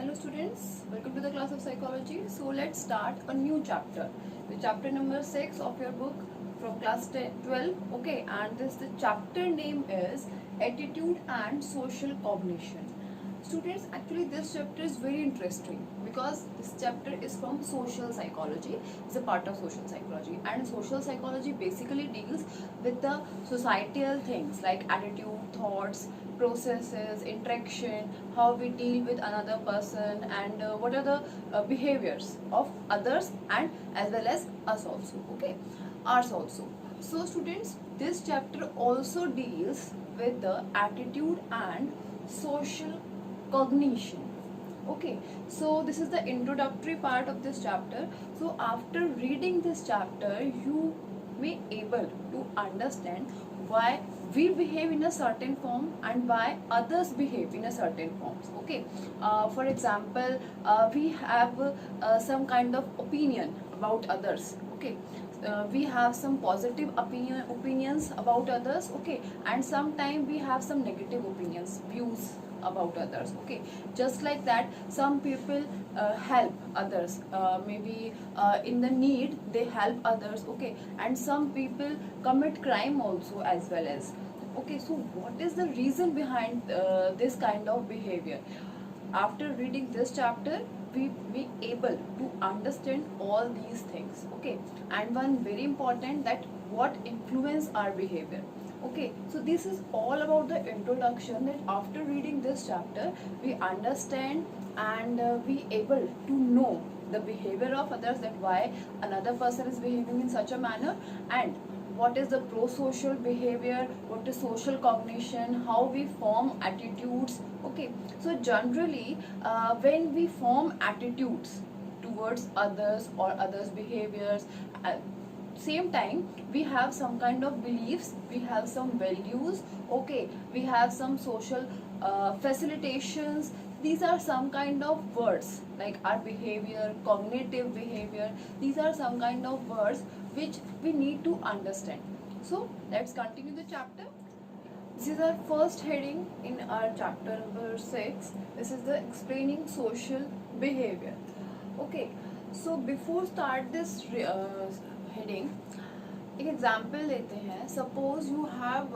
Hello students, welcome to the class of psychology. So let's start a new chapter, the chapter number 6 of your book from class 12. Okay, and the chapter name is Attitude and Social Cognition. Students, actually this chapter is very interesting because this chapter is from social psychology. It's a part of social psychology, and social psychology basically deals with the societal things like attitude, thoughts, processes, interaction, how we deal with another person, and what are the behaviors of others and as well as us also. Okay, ours also. So students, this chapter also deals with the attitude and social cognition. Okay, so this is the introductory part of this chapter. So after reading this chapter, you may able to understand why we behave in a certain form and why others behave in a certain forms. Okay, for example, we have some kind of opinion about others. Okay, we have some positive opinions about others. Okay, and sometimes we have some negative opinions, views about others. Okay, just like that, some people help others, maybe in the need they help others. Okay, and some people commit crime also as well as. Okay, so what is the reason behind this kind of behavior? After reading this chapter, we be able to understand all these things. Okay, and one very important, that what influence our behavior. Okay, so this is all about the introduction, that after reading this chapter we understand and we able to know the behavior of others, that why another person is behaving in such a manner, and what is the pro-social behavior, what is social cognition, how we form attitudes. Okay, so generally when we form attitudes towards others or others behaviors, same time we have some kind of beliefs, we have some values. Okay, we have some social facilitations. These are some kind of words like our behavior, cognitive behavior. These are some kind of words which we need to understand. So let's continue the chapter. This is our first heading in our chapter number 6. This is the explaining social behavior. Okay, so before start this heading, एक example लेते हैं. Suppose you have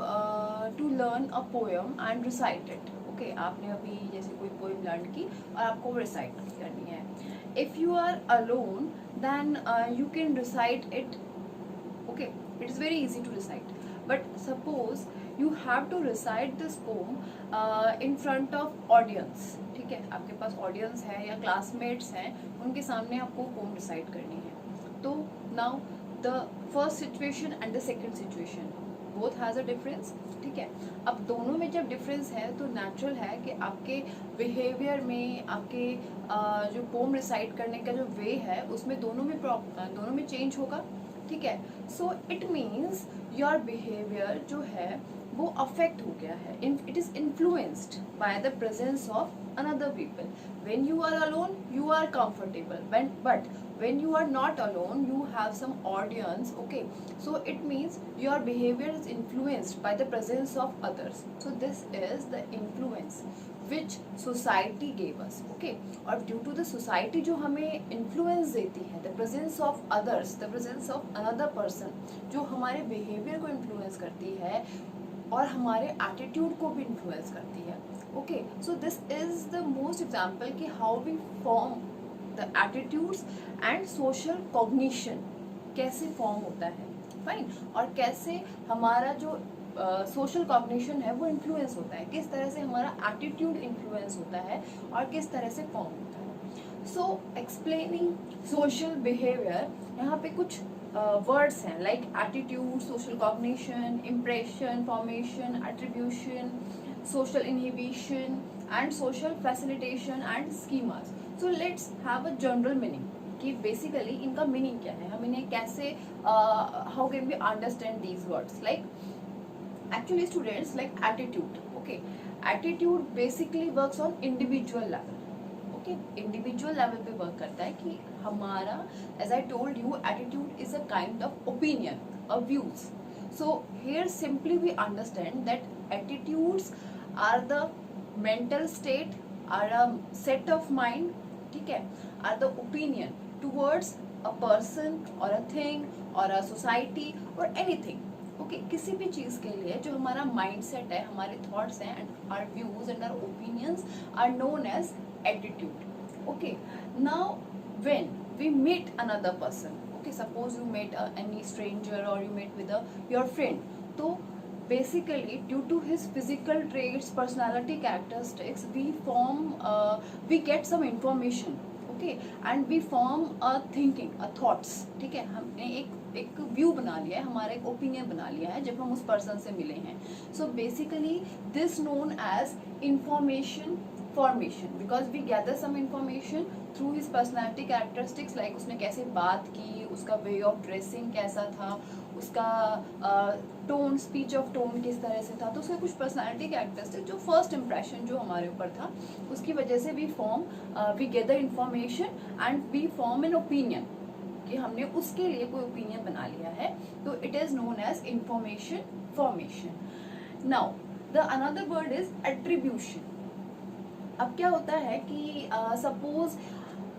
to learn a poem and recite it. Okay, आपने अभी जैसे कोई poem learn की और आपको रिसाइट करनी है. If you are alone then you can recite it. Okay, it is very easy to recite. But suppose you have to recite this poem in front of audience. ठीक है, आपके पास audience है या क्लासमेट्स हैं, उनके सामने आपको पोम रिसाइट करनी है. तो now the first situation and the second situation both has a difference. ठीक है, अब दोनों में जब डिफरेंस है तो नेचुरल है कि आपके बिहेवियर में, आपके जो पोम रिसाइट करने का जो वे है उसमें दोनों में चेंज होगा. ठीक है, so it means your behaviour जो है वो अफेक्ट हो गया है. It is influenced by the presence of another people. When you are alone you are comfortable, but when you are not alone you have some audience. Okay, so it means your behavior is influenced by the presence of others. So this is the influence which society gave us. Okay, और due to the society जो हमें influence देती है, the presence of others, the presence of another person जो हमारे behavior को influence करती है और हमारे एटीट्यूड को भी इन्फ्लुएंस करती है. Okay, so this is the most example कि how we form the attitudes and social cognition, कैसे फॉर्म होता है. फाइन, और कैसे हमारा जो सोशल कॉग्निशन है वो इन्फ्लुएंस होता है, किस तरह से हमारा एटीट्यूड इन्फ्लुएंस होता है और किस तरह से फॉर्म होता है. सो एक्सप्लेनिंग सोशल बिहेवियर, यहाँ पे कुछ वर्ड्स हैं like attitude, social cognition, impression, formation, attribution, social inhibition and social facilitation and schemas. So let's have a general meaning कि बेसिकली इनका मीनिंग क्या है, हम इन्हें कैसे, how can we understand these words. Like actually students, like attitude. Okay, attitude basically works on individual level. Okay, individual level पे work करता है कि हमारा, as I told you, attitude is a kind of opinion, a views. So here simply we understand that attitudes are the mental state, are a set of mind, ठीक है, are the opinion towards a person और a thing और a society और anything. Okay, किसी भी चीज के लिए जो हमारा माइंड सेट है, हमारे थॉट्स हैं and our views and our opinions are known as attitude. Okay, now when we meet another person, okay, suppose you met any stranger or you met with your friend, so basically due to his physical traits, personality characteristics, we get some information, okay, and we form a thinking, a thoughts, ठीक है, हमने एक view बना लिया है, हमारा एक opinion बना लिया है जब हम उस पर्सन से मिले हैं। So basically this known as information formation, because we gather some information through his personality characteristics, like उसने कैसे बात की, उसका वे ऑफ ड्रेसिंग कैसा था, उसका टोन, स्पीच ऑफ टोन किस तरह से था, तो उसके कुछ पर्सनैलिटी कैरेक्टरिस्टिक जो फर्स्ट इंप्रेशन जो हमारे ऊपर था उसकी वजह से we gather information and we form an opinion, कि हमने उसके लिए कोई ओपिनियन बना लिया है, तो it is known as information formation. Now the another word is attribution. अब क्या होता है कि suppose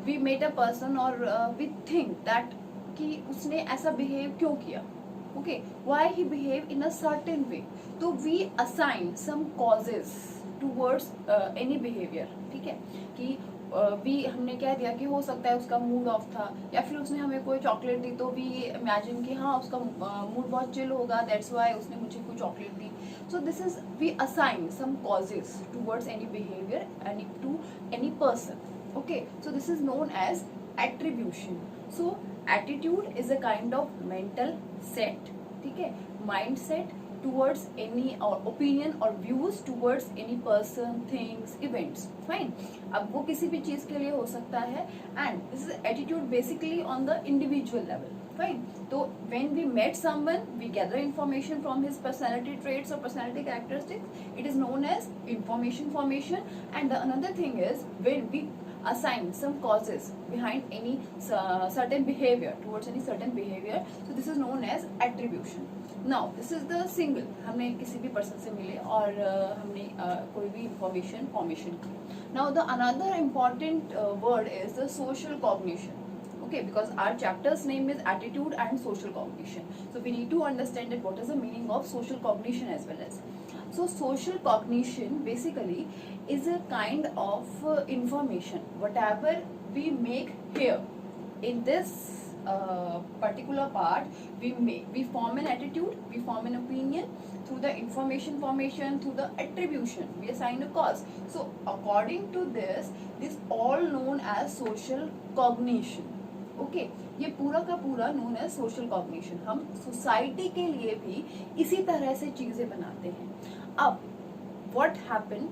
we met a person और वी थिंक दैट कि उसने ऐसा बिहेव क्यों किया, okay, why he behave in a certain way, तो we assign some causes towards any behaviour, ठीक है, कि हमने कह दिया कि हो सकता है उसका मूड ऑफ था, या फिर उसने हमें कोई चॉकलेट दी तो वी इमेजिन कि हाँ उसका मूड बहुत चिल होगा, दैट्स व्हाई उसने मुझे कोई चॉकलेट दी। So this is we assign some causes towards any behaviour and to any person, okay, so this is known as attribution. So attitude is a kind of mental set, ठीक है, mind set towards any or opinion or views towards any person, things, events, fine। अब वो किसी भी चीज के लिए हो सकता है and this is attitude basically on the individual level, fine। तो when we met someone, we gather information from his personality traits or personality characteristics, it is known as information formation। And the another thing is when we assign some causes behind any certain behavior, towards any certain behavior, so this is known as attribution। Now this is the single, हमने किसी भी person से मिले और हमने कोई भी information formation की। Now the another important word is the social cognition, okay, because our chapter's name is attitude and social cognition, so we need to understand that what is the meaning of social cognition as well as। So social cognition basically is a kind of information, whatever we make here in this particular part, we form an attitude, we form an opinion through the information formation, through the attribution, we assign a cause। So according to this all known as social cognition, okay, ये पूरा का पूरा known है social cognition. हम society के लिए भी इसी तरह से चीजें बनाते हैं। अब what happen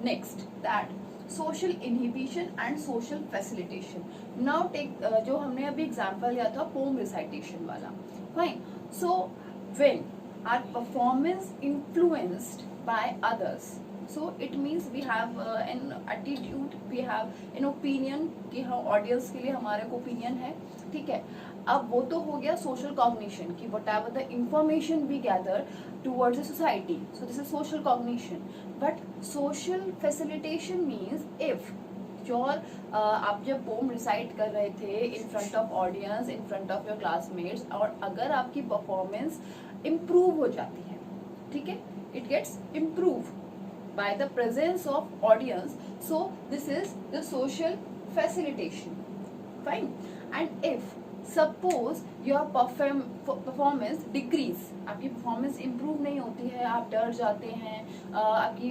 next, that social inhibition and social facilitation. Now take जो हमने अभी एग्जांपल लिया था पोम रिसाइटेशन वाला, fine. So when our performance influenced by others, so it means we have an attitude, we have an opinion कि हाँ audience के लिए हमारा एक ओपिनियन है, ठीक है। अब वो तो हो गया सोशल कॉग्निशन कि whatever the information we gather towards a society, so this is social cognition। but social facilitation means if your आप जब पोम रिसाइट कर रहे थे इन front of audience, in front of your classmates, और अगर आपकी performance improve हो जाती है, ठीक है, it gets improve by the presence of audience, so this is the social facilitation, fine। and if suppose your performance decrease, आपकी performance improve नहीं होती है, आप डर जाते हैं, आपकी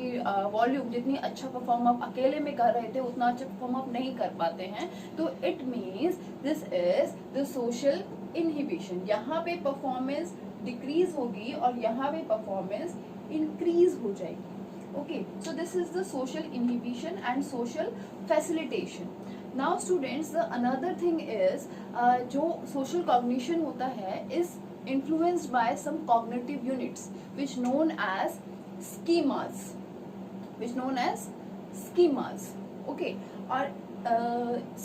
वॉल्यूम जितनी अच्छा परफॉर्म आप अकेले में कर रहे थे उतना अच्छा परफॉर्म आप नहीं कर पाते हैं, तो it means this is the social inhibition. यहाँ पे परफॉर्मेंस डिक्रीज होगी और यहाँ पे परफॉर्मेंस इंक्रीज हो जाएगी, okay, so this is the social inhibition and social facilitation। now students, the another thing is जो social cognition होता है is influenced by some cognitive units which known as schemas, okay। और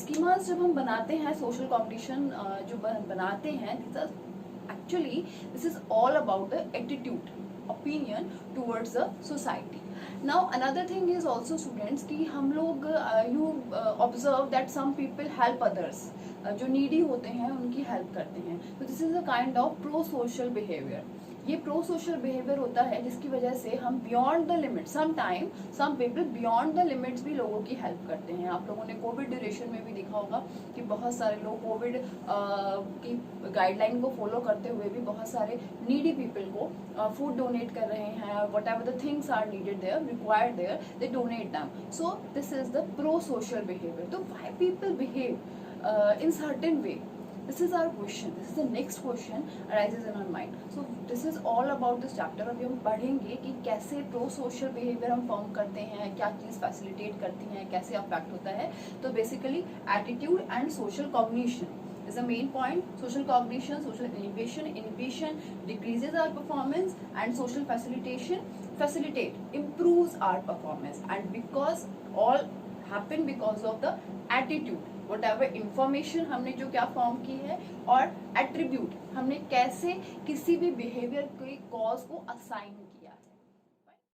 schemas जब हम बनाते हैं social cognition जो बनाते हैं, this is all about the attitude, opinion towards the society. Now another thing is also students कि हम लोग you observe that some people help others, जो नीडी होते हैं उनकी हेल्प करते हैं, तो this is a kind of pro social behaviour. ये प्रो सोशल बिहेवियर होता है जिसकी वजह से हम beyond the limit, some time some people beyond the limits भी लोगों की हेल्प करते हैं। आप लोगों ने कोविड ड्यूरेशन में भी देखा होगा कि बहुत सारे लोग कोविड की गाइडलाइन को फॉलो करते हुए भी बहुत सारे नीडी पीपल को फूड डोनेट कर रहे हैं, whatever the things are needed there, required there, they donate them. So this is the pro social behaviour. तो why people behave in certain way, this is our question, this is the next question arises in our mind. So this is all about this chapter। अभी हम पढ़ेंगे कि कैसे pro social behaviour हम form करते हैं, क्या चीज़ फैसिलिटेट करती हैं, कैसे अफेक्ट होता है। तो basically attitude and social cognition is the main point। social cognition, social inhibition decreases our performance, and social facilitate improves our performance, and because all happen because of the attitude, whatever information हमने जो क्या form की है, और attribute हमने कैसे किसी भी बिहेवियर के कॉज को असाइन किया है।